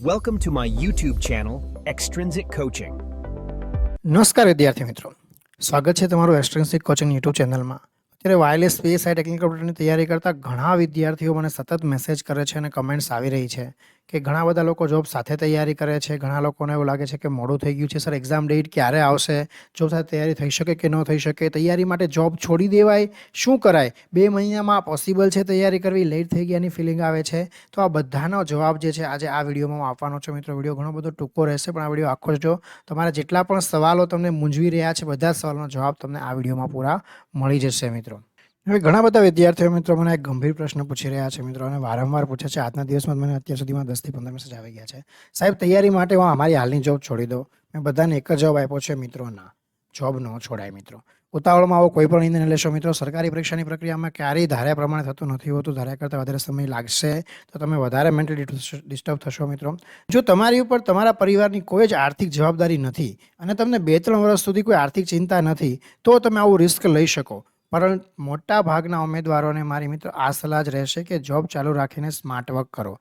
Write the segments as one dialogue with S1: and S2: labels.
S1: Welcome to my YouTube channel, Extrinsic Coaching.
S2: નમસ્કાર વિદ્યાર્થી મિત્રો, સ્વાગત છે તમારું એક્સ્ટ્રિન્સિક કોચિંગ યુટ્યુબ ચેનલમાં. અત્યારે વાયરલેસ પીએસઆઈ ટેકનિકલ ઓપરેટરની તૈયારી કરતા ઘણા વિદ્યાર્થીઓ મને સતત મેસેજ કરે છે અને કમેન્ટ્સ આવી રહી છે કે ઘણા બધા લોકો જોબ સાથે તૈયારી કરે છે. ઘણા લોકોને એવું લાગે છે કે મોડું થઈ ગયું છે, સર એક્ઝામ ડેટ ક્યારે આવશે, જોબ સાથે તૈયારી થઈ શકે કે ન થઈ શકે, તૈયારી માટે જોબ છોડી દેવાય, શું કરાય, 2 મહિનામાં પોસિબલ છે તૈયારી કરવી, લેટ થઈ ગયાની ફિલિંગ આવે છે. તો આ બધાનો જવાબ જે છે આજે આ વિડીયોમાં હું આપવાનો છું મિત્રો. વિડીયો ઘણો બધો ટૂંકો રહેશે પણ આ વિડીયો આખો જો તમારા જેટલા પણ સવાલો તમને મૂંઝવી રહ્યા છે બધા જ સવાલોનો જવાબ તમને આ વિડીયોમાં પૂરા મળી જશે મિત્રો. હવે ઘણા બધા વિદ્યાર્થીઓ મિત્રો મને એક ગંભીર પ્રશ્ન પૂછી રહ્યા છે મિત્રો, અને વારંવાર પૂછે છે. આજના દિવસમાં મને અત્યાર સુધીમાં 10 થી 15 મેસેજ આવી ગયા છે, સાહેબ તૈયારી માટે હું અમારી હાલની જોબ છોડી દો. મેં બધાને એક જ જવાબ આપ્યો છે મિત્રો, ના, જોબ ન છોડાય મિત્રો. ઉતાવળમાં આવો કોઈ પણ નિર્ણય લેશો મિત્રો. સરકારી પરીક્ષાની પ્રક્રિયામાં ક્યારેય ધાર્યા પ્રમાણે થતું નથી હોતું. ધાર્યા કરતાં વધારે સમય લાગશે તો તમે વધારે મેન્ટલી ડિસ્ટર્બ થશો મિત્રો. જો તમારી ઉપર તમારા પરિવારની કોઈ જ આર્થિક જવાબદારી નથી અને તમને 2-3 વર્ષ સુધી કોઈ આર્થિક ચિંતા નથી તો તમે આવું રિસ્ક લઈ શકો. પરંતુ મોટા ભાગના ઉમેદવારોને મારી મિત્રો આ સલાહ જ રહેશે કે જોબ ચાલુ રાખીને સ્માર્ટ વર્ક કરો.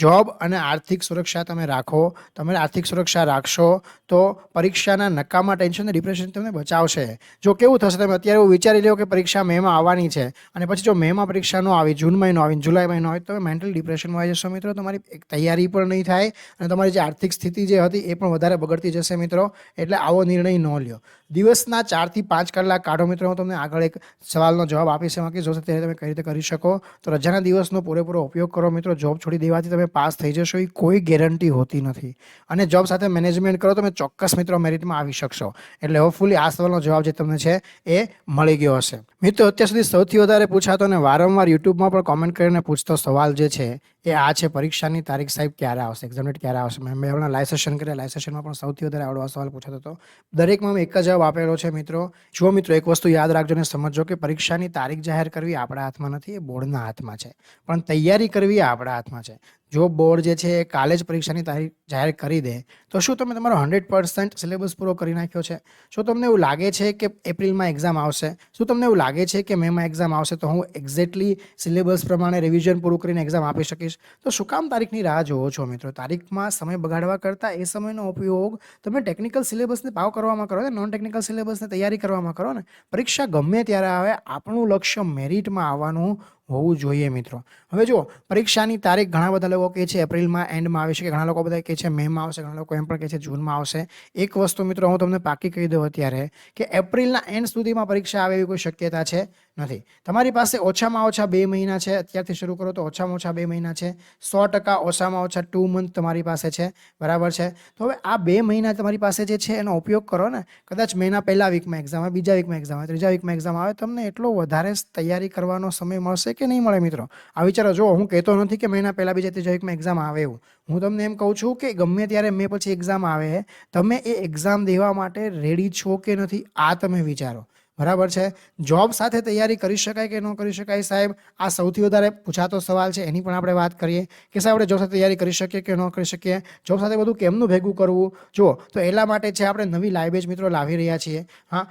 S2: જોબ અને આર્થિક સુરક્ષા તમે રાખો. તમે આર્થિક સુરક્ષા રાખશો તો પરીક્ષાના નકામા ટેન્શન અને ડિપ્રેશન તમને બચાવશે. જો કેવું થશે, તમે અત્યારે એવું વિચારી લો કે પરીક્ષા મેમાં આવવાની છે અને પછી જો મેમાં પરીક્ષા ન આવી, જૂન મહિનો આવી, જુલાઈ મહિનો આવી, તો તમે મેન્ટલ ડિપ્રેશનમાં આવી જશો મિત્રો. તમારી તૈયારી પણ નહીં થાય અને તમારી જે આર્થિક સ્થિતિ જે હતી એ પણ વધારે બગડતી જશે મિત્રો. એટલે આવો નિર્ણય ન લ્યો. દિવસના 4 થી 5 કલાક કાઢો મિત્રો. હું તમને આગળ એક સવાલનો જવાબ આપીશ એમાં કે જોશે ત્યારે તમે કઈ રીતે કરી શકો. તો રજાના દિવસનો પૂરેપૂરો ઉપયોગ કરો મિત્રો. જોબ છોડી દેવાથી તમે પાસ થઈ જશો એ કોઈ ગેરંટી હોતી નથી, અને જોબ સાથે મેનેજમેન્ટ કરો તમે ચોક્કસ મિત્રો મેરિટમાં આવી શકશો. એટલે હોપફુલી આ સવાલનો જવાબ જે તમને છે એ મળી ગયો હશે મિત્રો. અત્યાર સુધી સૌથી વધારે પૂછાતો અને વારંવાર યુટ્યુબમાં પણ કોમેન્ટ કરીને પૂછતો સવાલ જે છે એ આ છે, પરીક્ષાની તારીખ સાહેબ ક્યારે આવશે, એક્ઝામ ડેટ ક્યારે આવશે. મેં હમણાં લાઈવ સેશન કર્યા, લાઈવ સેશનમાં પણ સૌથી વધારે આવડો સવાલ પૂછાતો હતો. દરેકમાં મેં એક જ જવાબ આપેલો છે મિત્રો. જો મિત્રો એક વસ્તુ યાદ રાખજો ને સમજો કે પરીક્ષાની તારીખ જાહેર કરવી આપણા હાથમાં નથી, એ બોર્ડના હાથમાં છે. પણ તૈયારી કરવી એ આપણા હાથમાં છે. જો બોર્ડ જે છે એ કાલે જ પરીક્ષાની તારીખ જાહેર કરી દે તો શું તમે તમારો 100% સિલેબસ પૂરો કરી નાખ્યો છે? શું તમને એવું લાગે છે કે એપ્રિલમાં એક્ઝામ આવશે? શું તમને એવું લાગે છે કે મેમાં એક્ઝામ આવશે તો હું એક્ઝેક્ટલી સિલેબસ પ્રમાણે રિવિઝન પૂરું કરીને એક્ઝામ આપી શકીશ? તો શું કામ તારીખની રાહ જોવો છો મિત્રો? તારીખમાં સમય બગાડવા કરતાં એ સમયનો ઉપયોગ તમે ટેકનિકલ સિલેબસને પાવ કરવામાં કરો ને, નોન ટેકનિકલ સિલેબસને તૈયારી કરવામાં કરો ને. પરીક્ષા ગમે ત્યારે આવે, આપણું લક્ષ્ય મેરિટમાં આવવાનું હોવું જોઈએ મિત્રો. હવે જો પરીક્ષાની તારીખ ઘણા બધા લોકો કહે છે એપ્રિલમાં એન્ડમાં આવી શકે, ઘણા લોકો બધા કહે છે મેમાં આવશે, ઘણા લોકો એમ પણ કહે છે જૂનમાં આવશે. એક વસ્તુ મિત્રો હું તમને પાકી કહી દઉં અત્યારે કે એપ્રિલના એન્ડ સુધીમાં પરીક્ષા આવે એવી કોઈ શક્યતા છે નથી. તમારી પાસે ઓછામાં ઓછા 2 મહિના છે. અત્યારથી શરૂ કરો તો ઓછામાં ઓછા 2 મહિના છે. 100% ઓછામાં ઓછા 2 મંથ તમારી પાસે છે, બરાબર છે. તો હવે આ 2 મહિના તમારી પાસે જે છે એનો ઉપયોગ કરો ને. કદાચ મહિના પહેલા વીકમાં એક્ઝામ આવે, બીજા વીકમાં એક્ઝામ આવે, ત્રીજા વીકમાં એક્ઝામ આવે, તમને એટલો વધારે તૈયારી કરવાનો સમય મળશે કે નહીં મળે મિત્રો? આ વિચારો. જો હું કહેતો નથી કે મહિના પહેલા બીજા ત્રીજા વીકમાં એક્ઝામ આવે એવું. હું તમને એમ કહું છું કે ગમે ત્યારે મે પછી એક્ઝામ આવે, તમે એ એક્ઝામ દેવા માટે રેડી છો કે નથી આ તમે વિચારો, બરાબર છે. જોબ સાથે તૈયારી કરી શકાય કે ન કરી શકાય સાહેબ, આ સૌથી વધારે પૂછાતો સવાલ છે. એની પણ આપણે વાત કરીએ કે સાહેબ આપણે જોબ સાથે તૈયારી કરી શકીએ કે ન કરી શકીએ, જોબ સાથે બધું કેમનું ભેગું કરવું. જો તો એટલા માટે છે આપણે નવી લાઈવ બેચ મિત્રો લાવી રહ્યા છીએ. હા,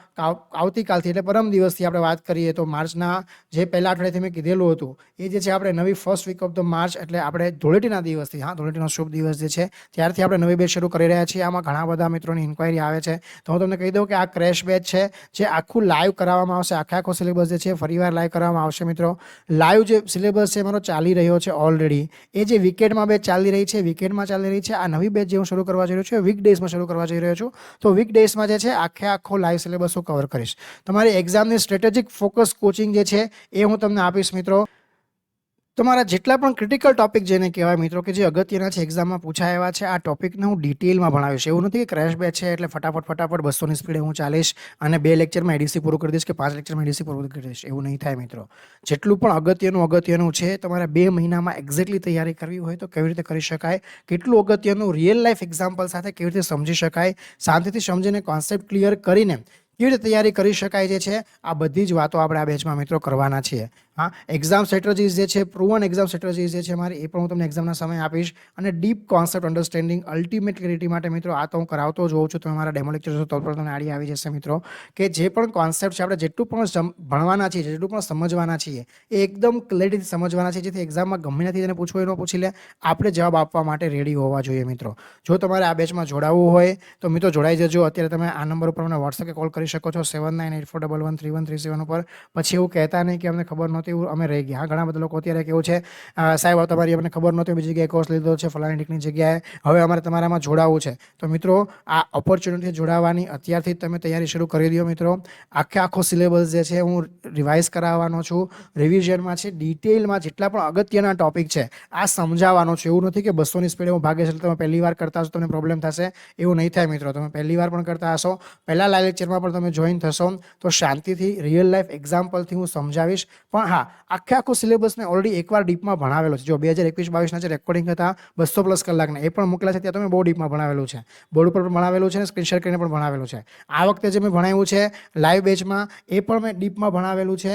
S2: આવતીકાલથી એટલે પરમ દિવસથી આપણે વાત કરીએ તો માર્ચના જે પહેલા અઠવાડિયાથી મેં કીધેલું હતું એ જે છે આપણે નવી first week of the March એટલે આપણે ધૂળેટીના દિવસથી, હા ધૂળેટીનો શુભ દિવસ જે છે ત્યારથી આપણે નવી બેચ શરૂ કરી રહ્યા છીએ. આમાં ઘણા બધા મિત્રોની ઇન્ક્વાયરી આવે છે તો હું તમને કહી દઉં કે આ ક્રેશ બેચ છે જે આખું લાઈવ કરાવવામાં આવશે. આખો સિલેબસ જે છે ફરીવાર લાઈવ કરવામાં આવશે મિત્રો. લાઈવ જે સિલેબસ છે મારો ચાલી રહ્યો છે ઓલરેડી, એ જે વીકેન્ડમાં બેચ ચાલી રહી છે, વીકેન્ડમાં ચાલી રહી છે. આ નવી બેચ જે હું શરૂ કરવા જઈ રહ્યો છું વીક ડેઝમાં શરૂ કરવા જઈ રહ્યો છું. તો વીક ડેઝમાં જે છે આખો લાઈવ સિલેબસ હું કવર કરીશ. તમારી એક્ઝામની સ્ટ્રેટેજિક ફોકસ કોચિંગ જે છે એ હું તમને આપીશ મિત્રો. તમારા જેટલા પણ ક્રિટિકલ ટોપિક જેને કહેવાય મિત્રો કે જે અગત્યના છે, એક્ઝામમાં પૂછાય એવા છે, આ ટોપિકને હું ડિટેલમાં ભણાવીશ. એવું નથી કે ક્રેશ બેચ છે એટલે ફટાફટ 200ની સ્પીડે હું ચાલીશ અને 2 લેક્ચરમાં એડીસી પૂરું કરી દઈશ કે 5 લેક્ચરમાં એડીસી પૂરું કરી દઈશ. એવું નહીં થાય મિત્રો. જેટલું પણ અગત્યનું છે તમારે 2 મહિનામાં એક્ઝેક્ટલી તૈયારી કરવી હોય તો કેવી રીતે કરી શકાય, કેટલું અગત્યનું રિયલ લાઈફ એક્ઝામ્પલ સાથે કેવી રીતે સમજી શકાય, શાંતિથી સમજીને કોન્સેપ્ટ ક્લિયર કરીને કેવી રીતે તૈયારી કરી શકાય જે છે, આ બધી જ વાતો આપણે આ બેચમાં મિત્રો કરવાના છીએ. હા, એક્ઝામ સ્ટ્રેટેજીસ જે છે, પ્રૂવન એક્ઝામ સ્ટ્રેટેજીસ જે છે મારી, એ પણ હું તમને એક્ઝામના સમય આપીશ. અને deep concept understanding ultimate clarity માટે મિત્રો આ તો હું કરાવતો જોઉં છું. તમે મારા ડેમો લેક્ચર તો પણ તમને આડી આવી જશે મિત્રો, કે જે પણ કોન્સેપ્ટ છે આપણે જેટલું પણ ભણવાના છીએ, જેટલું પણ સમજવાના છીએ, એ એકદમ ક્લેરિટીથી સમજવાના છે, જેથી એક્ઝામમાં ગમે નથી તેને પૂછવું એ ન પૂછી લે, આપણે જવાબ આપવા માટે રેડી હોવા જોઈએ મિત્રો. જો તમારે આ બેચમાં જોડાવવું હોય તો મિત્રો જોડાઈ જજો. અત્યારે તમે આ નંબર ઉપર મને વોટ્સએપે કોલ કરી શકો છો, 7984113137 ઉપર. પછી એવું કહેતા નહીં કે અમને ખબર નહોતી, અમે રહી ગયા. ઘણા બધા લોકો અત્યારે કેવું છે, સાહેબ તમારી અમને ખબર નહોતી, બીજી જગ્યાએ કોર્સ લીધો છે ફલાણી ટીકની જગ્યાએ, હવે અમારે તમારામાં જોડાવવું છે. તો મિત્રો આ ઓપોર્ચ્યુનિટી જોડાવાની અત્યારથી જ તમે તૈયારી શરૂ કરી દો મિત્રો. આખો સિલેબસ જે છે હું રિવાઇઝ કરાવવાનો છું, રિવિઝનમાં છે, ડિટેલમાં જેટલા પણ અગત્યના ટોપિક છે આ સમજાવવાનો છું. એવું નથી કે 200ની સ્પીડે હું ભાગે છે એટલે તમે પહેલી વાર કરતા હશો તમને પ્રોબ્લેમ થશે, એવું નહીં થાય મિત્રો. તમે પહેલી વાર પણ કરતા હશો, પહેલાં લાઈવ લેક્ચરમાં પણ તમે જોઈન થશો તો શાંતિથી રિયલ લાઈફ એક્ઝામ્પલથી હું સમજાવીશ. પણ હા, આખો સિલેબસને ઓલરેડી એકવાર ડીપમાં ભણાવેલો છે. જો 2021-22ના જે રેકોર્ડિંગ હતા 200+ કલાકના, એ પણ મોકલા છે, ત્યાં તમે બહુ ડીપમાં ભણાવેલું છે, બોર્ડ ઉપર પણ ભણાવેલું છે અને સ્ક્રીન શેર કરીને પણ ભણાવેલું છે. આ વખતે જે મેં ભણાવ્યું છે લાઈવ બેચમાં, એ પણ મેં ડીપમાં ભણાવેલું છે.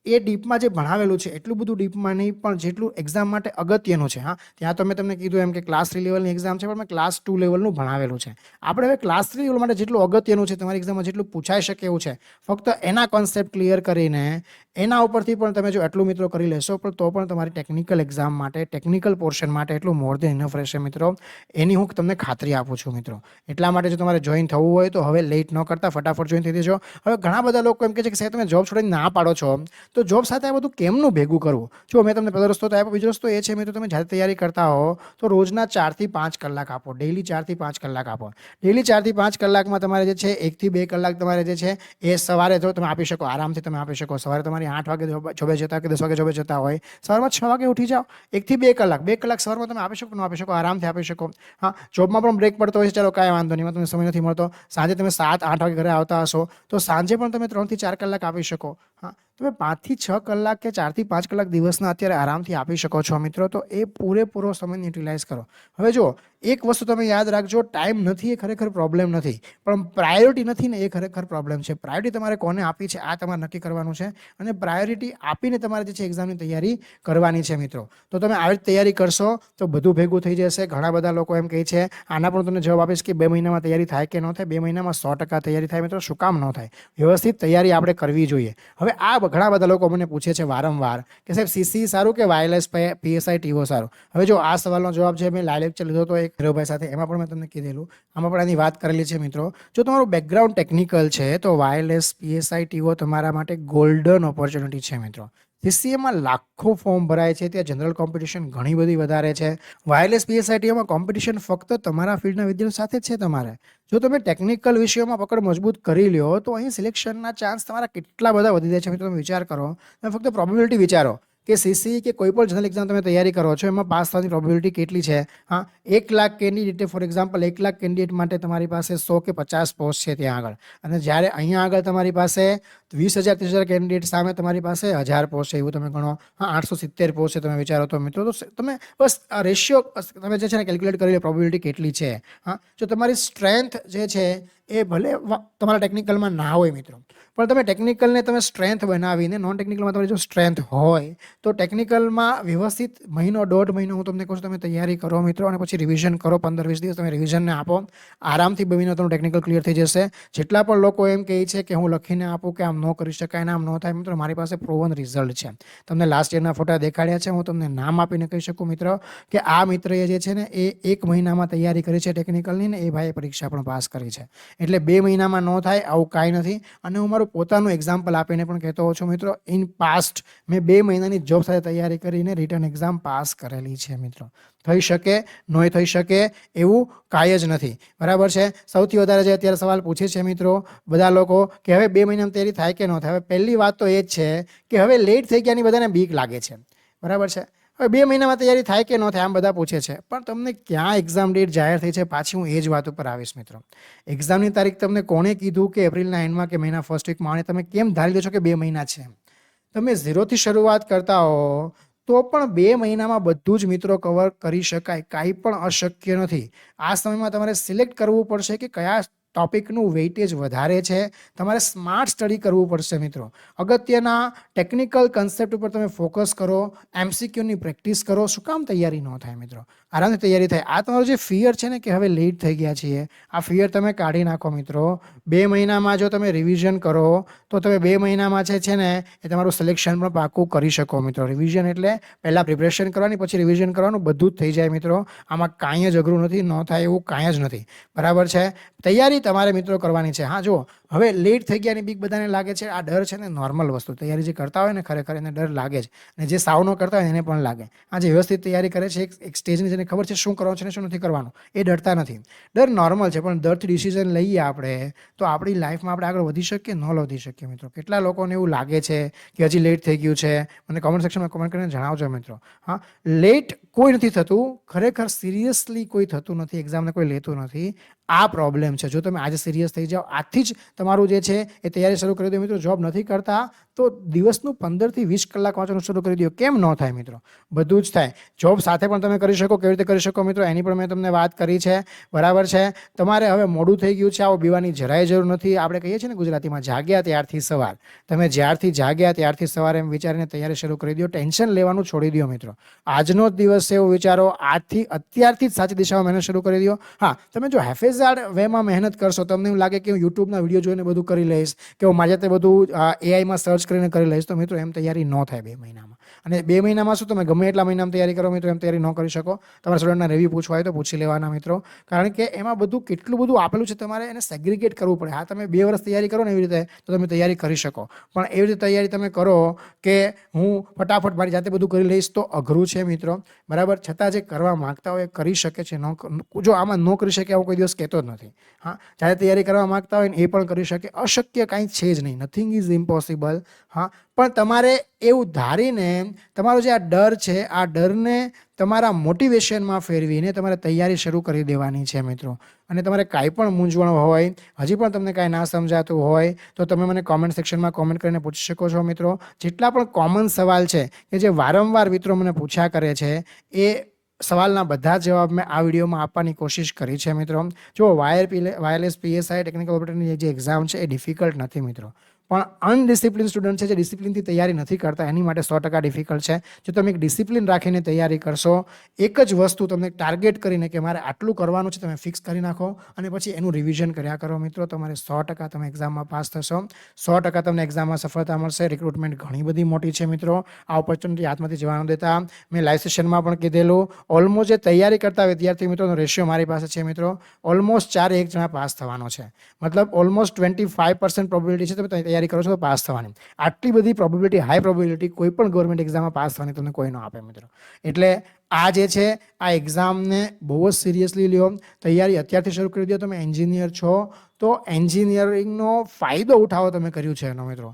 S2: એ ડીપમાં જે ભણાવેલું છે એટલું બધું ડીપમાં નહીં, પણ જેટલું એક્ઝામ માટે અગત્યનું છે. હા, ત્યાં તો મેં તમને કીધું એમ કે ક્લાસ 3 લેવલની એક્ઝામ છે, પણ મેં ક્લાસ 2 લેવલનું ભણાવેલું છે. આપણે હવે ક્લાસ 3 લેવલ માટે જેટલું અગત્યનું છે, તમારી એક્ઝામમાં જેટલું પૂછાઈ શકે એવું છે, ફક્ત એના કોન્સેપ્ટ ક્લિયર કરીને એના ઉપરથી પણ તમે જો એટલું મિત્રો કરી લેશો પણ તો પણ તમારી ટેકનિકલ એક્ઝામ માટે, ટેકનિકલ પોર્શન માટે એટલું મોર દેન ઇનફ રહેશે મિત્રો. એની હું તમને ખાતરી આપું છું મિત્રો. એટલા માટે જો તમારે જોઈન થવું હોય તો હવે લેટ ન કરતા ફટાફટ જોઈન થઈ દેજો. હવે ઘણા બધા લોકો એમ કહે છે કે સાહેબ તમે જોબ છોડીને ના પાડો છો, તો જોબ સાથે આ બધું કેમનું ભેગું કરવું? જો મેં તમને પહેલો રસ્તો તો આપ્યો, બીજો રસ્તો એ છે મિત્રો, તમે જ્યારે તૈયારી કરતા હો તો રોજના 4 થી 5 કલાક આપો, ડેઈલી 4 થી 5 કલાક આપો. ડેઈલી 4 થી 5 કલાકમાં તમારે જે છે 1 થી 2 કલાક તમારે જે છે એ સવારે જો તમે આપી શકો, આરામથી તમે આપી શકો. સવારે તમારી 8 વાગે જોબે જતા કે 10 વાગે જોબે જતા હોય, સવારમાં 6 વાગે ઉઠી જાઓ, 1 થી 2 કલાક, 2 કલાક સવારમાં તમે આપી શકો, ન આપી શકો, આરામથી આપી શકો. હા, જોબમાં પણ બ્રેક પડતો હોય છે, ચાલો કાંઈ વાંધો નહીં, તમને સમય નથી મળતો, સાંજે તમે 7-8 વાગે ઘરે આવતા હશો તો સાંજે પણ તમે 3 થી 4 કલાક આપી શકો. હા, તમે 5 થી 6 કલાક કે 4 થી 5 કલાક દિવસના અત્યારે આરામથી આપી શકો છો મિત્રો. તો એ પૂરેપૂરો સમયને યુટિલાઇઝ કરો. હવે જો એક વસ્તુ તમે યાદ રાખજો, ટાઈમ નથી એ ખરેખર પ્રોબ્લેમ નથી, પણ પ્રાયોરિટી નથી ને એ ખરેખર પ્રોબ્લેમ છે. પ્રાયોરિટી તમારે કોને આપી છે આ તમારે નક્કી કરવાનું છે, અને પ્રાયોરિટી આપીને તમારે જે છે એક્ઝામની તૈયારી કરવાની છે મિત્રો. તો તમે આવી તૈયારી કરશો તો બધું ભેગું થઈ જશે. ઘણા બધા લોકો એમ કહે છે, આના પણ તમને જવાબ આપીશ કે 2 મહિનામાં તૈયારી થાય કે ન થાય. 2 મહિનામાં 100% તૈયારી થાય મિત્રો. શું કામ ન થાય? વ્યવસ્થિત તૈયારી આપણે કરવી જોઈએ. હવે આ ઘણા બધા લોકો મને પૂછે છે વારંવાર કે સાહેબ સીસી સારું કે વાયરલેસ પીએસઆઈ ટીઓ સારું? હવે જો આ સવાલનો જવાબ છે, મેં લાઈવ લેક્ચર લીધો હતો એક હીરોભાઈ સાથે, એમાં પણ મેં તમને કીધેલું, આમાં પણ આની વાત કરેલી છે મિત્રો. જો તમારું બેકગ્રાઉન્ડ ટેકનિકલ છે તો વાયરલેસ પીએસઆઈ ટીઓ તમારા માટે ગોલ્ડન ઓપોર્ચ્યુનિટી છે મિત્રો. સીસીએમાં લાખો ફોર્મ ભરાય છે, ત્યાં જનરલ કોમ્પિટિશન ઘણી બધી વધારે છે. વાયરલેસ પીએસઆઈટીઓમાં કોમ્પિટિશન ફક્ત તમારા ફિલ્ડના વિદ્યાર્થીઓ સાથે જ છે. તમારે જો તમે ટેકનિકલ વિષયોમાં પકડ મજબૂત કરી લ્યો તો અહીં સિલેક્શનના ચાન્સ તમારા કેટલા બધા વધી જાય છે મિત્રો. તમે વિચાર કરો, તમે ફક્ત પ્રોબેબિલિટી વિચારો કે સીસી કે કોઈ પણ જનરલ એક્ઝામ તમે તૈયારી કરો છો, એમાં પાસ થવાની પ્રોબેબિલિટી કેટલી છે? હા, 1 lakh candidate, for example 1 lakh candidate માટે તમારી પાસે 100 કે 50 પોસ્ટ છે ત્યાં આગળ, અને જ્યારે અહીંયા આગળ તમારી પાસે 20,000-30,000 કેન્ડિડેટ સામે તમારી પાસે 1000 પોસ્ટ છે, એવું તમે ગણો. હા, 870 પોસ્ટ છે. તમે વિચારો તો મિત્રો, તો તમે બસ આ રેશિયો તમે જે છે ને કેલ્ક્યુલેટ કરી લો, પ્રોબેબિલિટી કેટલી છે. હા, જો તમારી સ્ટ્રેન્થ જે છે એ ભલે તમારા ટેકનિકલમાં ના હોય મિત્રો, પણ તમે ટેકનિકલને તમે સ્ટ્રેન્થ બનાવીને નોન ટેકનિકલમાં તમારી જો સ્ટ્રેન્થ હોય તો ટેકનિકલમાં વ્યવસ્થિત 1-1.5 મહિનો હું તમને કહું છું તમે તૈયારી કરો મિત્રો, અને પછી રિવિઝન કરો. 15-20 દિવસ તમે રિવિઝનને આપો, આરામથી 2 મહિના તમારું ટેકનિકલ ક્લિયર થઈ જશે. જેટલા પણ લોકો એમ કહે છે કે હું લખીને આપું કે આમ ન કરી શકાય ને આમ ન થાય, મિત્રો મારી પાસે પ્રૂવન રિઝલ્ટ છે. તમને લાસ્ટ યરના ફોટા દેખાડ્યા છે, હું તમને નામ આપીને કહી શકું મિત્રો કે આ મિત્રએ જે છે ને એ 1 મહિનામાં તૈયારી કરી છે ટેકનિકલની, ને એ ભાઈએ પરીક્ષા પણ પાસ કરી છે. એટલે 2 મહિનામાં ન થાય આવું કાંઈ નથી. અને હું મારું પોતાનું એક્ઝામ્પલ આપીને પણ કહેતો હોઉં છું મિત્રો, ઇન પાસ્ટ મેં 2 મહિનાની જોબ સાથે તૈયારી કરીને રિટર્ન એક્ઝામ પાસ કરેલી છે મિત્રો. થઈ શકે, નોય થઈ શકે એવું કાંઈ જ નથી. બરાબર છે? સૌથી વધારે જે અત્યારે સવાલ પૂછે છે મિત્રો બધા લોકો કે હવે 2 મહિનામાં તૈયારી થાય કે ન થાય. હવે પહેલી વાત તો એ જ છે કે હવે લેટ થઈ ગયાની બધાને બીક લાગે છે. બરાબર છે? હવે 2 મહિનામાં તૈયારી થાય કે ન થાય આમ બધા પૂછે છે, પણ તમને ક્યાં એક્ઝામ ડેટ જાહેર થઈ છે પાછી હું એ જ વાત ઉપર આવીશ મિત્રો. એક્ઝામની તારીખ તમને કોણે કીધું કે એપ્રિલના એન્ડમાં કે મહિના ફર્સ્ટ વીકમાં? અને તમે કેમ ધારી લો છો કે 2 મહિના છે? તમે 0થી શરૂઆત કરતા હો તો પણ 2 મહિનામાં બધું જ મિત્રો કવર કરી શકાય. કાંઈ પણ અશક્ય નથી. આ સમયમાં તમારે સિલેક્ટ કરવું પડશે કે કયા ટોપિકનું વેઇટેજ વધારે છે. તમારે સ્માર્ટ સ્ટડી કરવું પડશે મિત્રો. અગત્યના ટેકનિકલ કન્સેપ્ટ ઉપર તમે ફોકસ કરો, એમસીક્યુની પ્રેક્ટિસ કરો. શું કામ તૈયારી ન થાય મિત્રો? આરામથી તૈયારી થાય. આ તમારો જે ફિયર છે ને કે હવે લેટ થઈ ગયા છીએ, આ ફિયર તમે કાઢી નાખો મિત્રો. 2 મહિનામાં જો તમે રિવિઝન કરો તો તમે 2 મહિનામાં છે ને એ તમારું સિલેક્શન પણ પાકું કરી શકો મિત્રો. રિવિઝન એટલે પહેલાં પ્રિપરેશન કરવાની, પછી રિવિઝન કરવાનું, બધું જ થઈ જાય મિત્રો. આમાં કાંઈ જ અઘરું નથી, ન થાય એવું કાંઈ જ નથી. બરાબર છે? તૈયારી તમારે મિત્રો કરવાની છે. હા, જુઓ, હવે લેટ થઈ ગયાની બીક બધાને લાગે છે. આ ડર છે ને નોર્મલ વસ્તુ. તૈયારી જે કરતા હોય ને ખરેખર એને ડર લાગે જ, અને જે સાવ ન કરતા હોય એને પણ લાગે. આ જે વ્યવસ્થિત તૈયારી કરે છે, એક સ્ટેજની જેને ખબર છે શું કરવાનું છે ને શું નથી કરવાનું, એ ડરતા નથી. ડર નોર્મલ છે, પણ ડરથી ડિસિઝન લઈએ આપણે તો આપણી લાઈફમાં આપણે આગળ વધી શકીએ, ન વધી શકીએ મિત્રો. કેટલા લોકોને એવું લાગે છે કે હજી લેટ થઈ ગયું છે? મને કોમેન્ટ સેક્શનમાં કોમેન્ટ કરીને જણાવજો મિત્રો. હા, લેટ કોઈ નથી થતું. ખરેખર સિરિયસલી કોઈ થતું નથી. એક્ઝામને કોઈ લેતું નથી. આ પ્રોબ્લેમ છે. જો તમે આજે સિરિયસ થઈ જાઓ, આજથી જ તમારું જે છે એ તૈયારી શરૂ કરી દો મિત્રો. જોબ નથી કરતા તો દિવસનું 15 થી 20 કલાક વાંચવાનું શરૂ કરી દો. કેમ ન થાય મિત્રો? બધું જ થાય. જોબ સાથે પણ તમે કરી શકો. કેવી રીતે કરી શકો મિત્રો એની પણ મેં તમને વાત કરી છે. બરાબર છે? તમારે હવે મોડું થઈ ગયું છે, આવો બીવાની જરાય જરૂર નથી. આપણે કહીએ છીએ ને ગુજરાતીમાં, જાગ્યા ત્યારથી સવાર. તમે જ્યારથી જાગ્યા ત્યારથી સવારે એમ વિચારીને તૈયારી શરૂ કરી દો. ટેન્શન લેવાનું છોડી દો મિત્રો. આજનો જ દિવસ છે એવું વિચારો. અત્યારથી જ સાચી દિશામાં મહેનત શરૂ કરી દો. હા, તમે જો હેફેઝાડ વેમાં મહેનત કરશો, તમને એવું લાગે કે હું યુટ્યુબના વિડીયો જોઈને બધું કરી લઈશ, કે હું મારી જાતે બધું એઆઈમાં સર્ચ કરીને કરી લઈશ, તો મિત્રો એમ તૈયારી ન થાય 2 મહિનામાં. અને 2 મહિનામાં શું તમે ગમે એટલા મહિનામાં તૈયારી કરો મિત્રો, એમ તૈયારી ન કરી શકો. તમારા સ્ટુડન્ટના રિવ્યૂ પૂછવા હોય તો પૂછી લેવાના મિત્રો. કારણ કે એમાં બધું કેટલું બધું આપેલું છે, તમારે એને સેગ્રિગેટ કરવું પડે. હા, તમે 2 વર્ષ તૈયારી કરો ને એવી રીતે તો તમે તૈયારી કરી શકો, પણ એવી રીતે તૈયારી તમે કરો કે હું ફટાફટ મારી જાતે બધું કરી લઈશ, તો અઘરું છે મિત્રો. બરાબર? છતાં જે કરવા માગતા હોય એ કરી શકે છે. જો આમાં ન કરી શકે આવું કોઈ દિવસ કહેતો જ નથી. હા, જ્યારે તૈયારી કરવા માગતા હોય ને એ પણ કરી શકે. અશક્ય કાંઈ છે જ નહીં. Nothing is impossible. હા, પણ તમારે એવું ધારીને તમારો જે આ ડર છે, આ ડરને તમારા મોટિવેશનમાં ફેરવીને તમારે તૈયારી શરૂ કરી દેવાની છે મિત્રો. અને તમારે કાંઈ પણ મૂંઝવણ હોય, હજી પણ તમને કાંઈ ના સમજાતું હોય તો તમે મને કોમેન્ટ સેક્શનમાં કોમેન્ટ કરીને પૂછી શકો છો મિત્રો. જેટલા પણ કોમન સવાલ છે કે જે વારંવાર મિત્રો મને પૂછ્યા કરે છે, એ સવાલના બધા જવાબ મેં આ વિડીયોમાં આપવાની કોશિશ કરી છે મિત્રો. જો વાયરલેસ પીએસઆઈ ટેકનિકલ ઓપરેટરની જે એક્ઝામ છે એ ડિફિકલ્ટ નથી મિત્રો, પણ અનડિસિપ્લિન સ્ટુડન્ટ છે જે ડિસિપ્લિનથી તૈયારી નથી કરતા એની માટે 100% ડિફિકલ્ટ છે. જો તમે એક ડિસિપ્લિન રાખીને તૈયારી કરશો, એક જ વસ્તુ તમને ટાર્ગેટ કરીને કે મારે આટલું કરવાનું છે તમે ફિક્સ કરી નાખો અને પછી એનું રિવિઝન કર્યા કરો મિત્રો, તમારે 100% તમે એક્ઝામમાં પાસ થશો. 100% તમને એક્ઝામમાં સફળતા મળશે. રિક્રુટમેન્ટ ઘણી બધી મોટી છે મિત્રો. આ ઓપોર્ચ્યુનિટી હાથમાંથી જવાનું દેતા. મેં લાઈવ સેશનમાં પણ કીધેલું, ઓલમોસ્ટ જે તૈયારી કરતા વિદ્યાર્થી મિત્રોનો રેશિયો મારી પાસે છે મિત્રો. ઓલમોસ્ટ 4 એક જણા પાસ થવાનો છે. મતલબ ઓલમોસ્ટ 25% પ્રોબેબિલિટી છે તમે તૈયારી કરો છો તો પાસ થવાની. આટલી બધી પ્રોબેબિલિટી, હાઈ પ્રોબેબિલિટી કોઈ પણ ગવર્મેન્ટ એક્ઝામમાં પાસ થવાની તમને કોઈ ન આપે મિત્રો. એટલે આ જે છે આ એક્ઝામને બહુ જ સિરિયસલી લ્યો. તૈયારી અત્યારથી શરૂ કરી દો. તમે એન્જિનિયર છો તો એન્જિનિયરિંગનો ફાયદો ઉઠાવો તમે કર્યું છે એનો મિત્રો.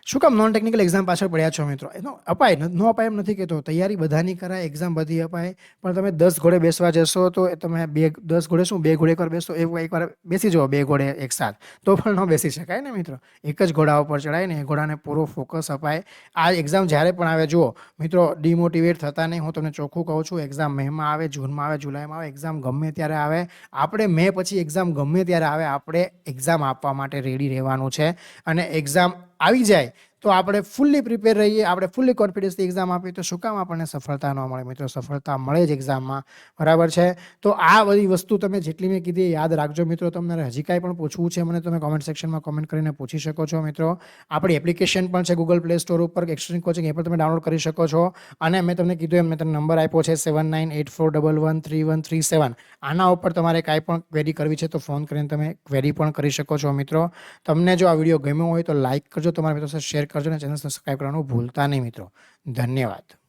S2: શું કામ નોન ટેકનિકલ એક્ઝામ પાછળ પડ્યા છો મિત્રો? એનો અપાય ન અપાય એમ નથી કહેતો. તૈયારી બધાની કરાય, એક્ઝામ બધી અપાય, પણ તમે 10 ઘોડે બેસવા જશો તો તમે 10 ઘોડે શું 2 ઘોડે એકવાર બેસો, એકવાર બેસી જાઓ 2 ઘોડે એકસાથ, તો પણ ન બેસી શકાય ને મિત્રો. એક જ ઘોડા ઉપર ચડાય ને એ ઘોડાને પૂરો ફોકસ અપાય. આ એક્ઝામ જ્યારે પણ આવે, જુઓ મિત્રો, ડિમોટિવેટ થતા નહીં. હું તમને ચોખ્ખું કહું છું, એક્ઝામ મેમાં આવે, જૂનમાં આવે, જુલાઈમાં આવે, એક્ઝામ ગમે ત્યારે આવે. આપણે મે પછી એક્ઝામ ગમે ત્યારે આવે, આપણે એક્ઝામ આપવા માટે રેડી રહેવાનું છે. અને એક્ઝામ આવી જાય તો આપણે ફૂલ્લી પ્રિપેર રહીએ, આપણે ફૂલ્લી કોન્ફિડન્સથી એક્ઝામ આપીએ તો શું કામ આપણને સફળતા ન મળે મિત્રો? સફળતા મળે જ એક્ઝામમાં. બરાબર છે? તો આ બધી વસ્તુ તમે જેટલી મેં કીધી યાદ રાખજો મિત્રો. તમને હજી કાંઈ પણ પૂછવું છે મને તમે કોમેન્ટ સેક્શનમાં કોમેન્ટ કરીને પૂછી શકો છો મિત્રો. આપણી એપ્લિકેશન પણ છે ગૂગલ પ્લે સ્ટોર ઉપર, એક્સ્ટ્રીમ કોચિંગ, એ પણ તમે ડાઉનલોડ કરી શકો છો. અને મેં તમને કીધું એમ, મેં તમને નંબર આપ્યો છે 7984113137. આના ઉપર તમારે કાંઈ પણ ક્વેરી કરવી છે તો ફોન કરીને તમે ક્વેરી પણ કરી શકો છો મિત્રો. તમને જો આ વિડીયો ગમ્યો હોય તો લાઇક કરજો, તમારા મિત્રો સાથે શેર કરજો અને ચેનલ સબસ્ક્રાઈબ કરવાનું ભૂલતા નહીં મિત્રો. ધન્યવાદ.